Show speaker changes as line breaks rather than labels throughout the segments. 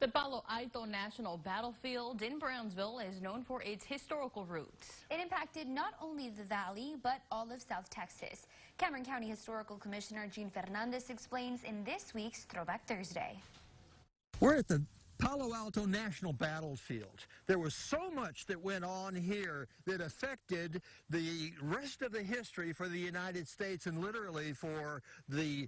The Palo Alto National Battlefield in Brownsville is known for its historical roots.
It impacted not only the valley, but all of South Texas. Cameron County Historical Commissioner Gene Fernandez explains in this week's Throwback Thursday.
We're at the Palo Alto National Battlefield. There was so much that went on here that affected the rest of the history for the United States and literally for the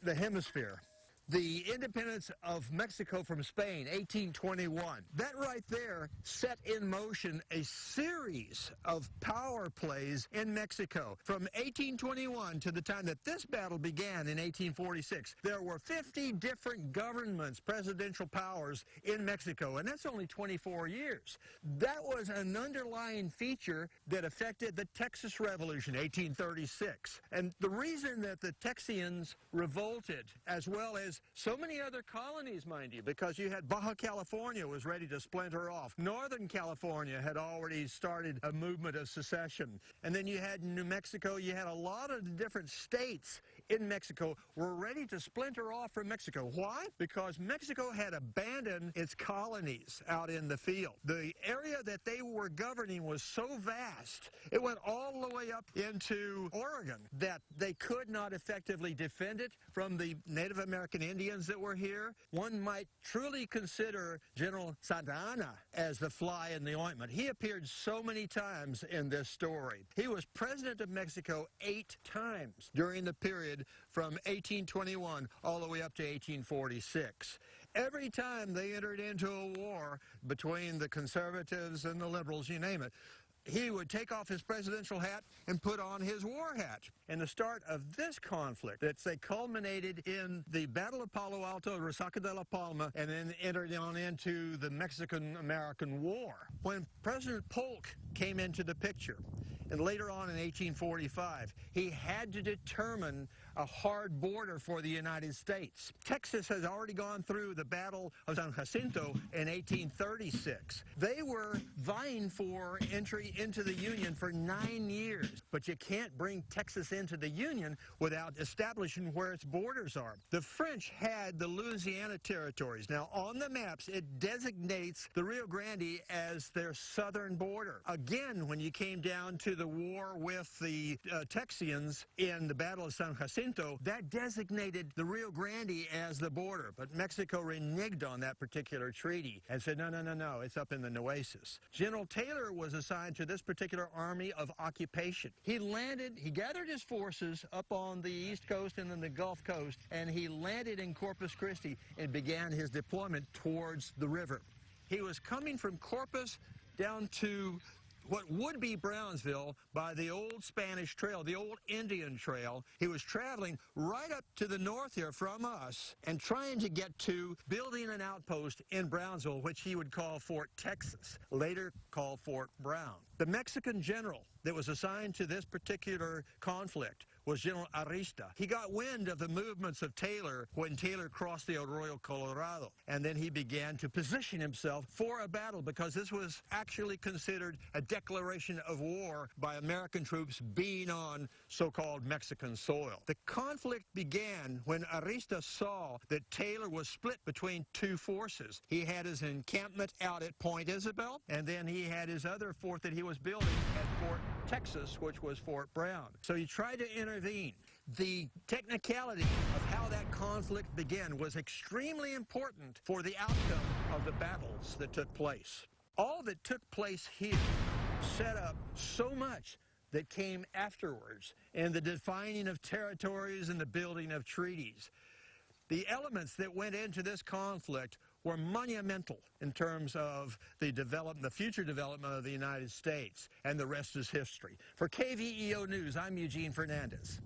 hemisphere. The independence of Mexico from Spain, 1821. That right there set in motion a series of power plays in Mexico. From 1821 to the time that this battle began in 1846, there were 50 different governments, presidential powers in Mexico, and that's only 24 years. That was an underlying feature that affected the Texas Revolution, 1836. And the reason that the Texians revolted, as well as so many other colonies, mind you, because you had Baja California was ready to splinter off. Northern California had already started a movement of secession. And then you had New Mexico. You had a lot of the different states in Mexico were ready to splinter off from Mexico. Why? Because Mexico had abandoned its colonies out in the field. The area that they were governing was so vast, it went all the way up into Oregon, that they could not effectively defend it from the Native American Indians that were here. One might truly consider General Santa Anna as the fly in the ointment. He appeared so many times in this story. He was president of Mexico 8 times during the period from 1821 all the way up to 1846. Every time they entered into a war between the conservatives and the liberals, you name it, he would take off his presidential hat and put on his war hat. And the start of this conflict, that's culminated in the Battle of Palo Alto, Resaca de la Palma, and then entered on into the Mexican-American War. When President Polk came into the picture, and later on in 1845, he had to determine a hard border for the United States. Texas has already gone through the Battle of San Jacinto in 1836. They were vying for entry into the Union for 9 years, but you can't bring Texas into the Union without establishing where its borders are. The French had the Louisiana territories. Now, on the maps, it designates the Rio Grande as their southern border. Again, when you came down to the war with the Texians in the Battle of San Jacinto, that designated the Rio Grande as the border, but Mexico reneged on that particular treaty and said, no, it's up in the Nueces. General Taylor was assigned to this particular army of occupation. He landed, he gathered his forces up on the East Coast and then the Gulf Coast, and he landed in Corpus Christi and began his deployment towards the river. He was coming from Corpus down to what would be Brownsville by the old Spanish trail, the old Indian trail. He was traveling right up to the north here from us and trying to get to building an outpost in Brownsville, which he would call Fort Texas, later called Fort Brown. The Mexican general that was assigned to this particular conflict was General Arista. He got wind of the movements of Taylor when Taylor crossed the Arroyo Colorado, and then he began to position himself for a battle because this was actually considered a declaration of war by American troops being on so-called Mexican soil. The conflict began when Arista saw that Taylor was split between 2 forces. He had his encampment out at Point Isabel, and then he had his other fort that he was building at Fort Texas, which was Fort Brown. So he tried to intervene. The technicality of how that conflict began was extremely important for the outcome of the battles that took place. All that took place here set up so much that came afterwards in the defining of territories and the building of treaties. The elements that went into this conflict were monumental in terms of the future development of the United States, and the rest is history. For KVEO News, I'm Eugene Fernandez.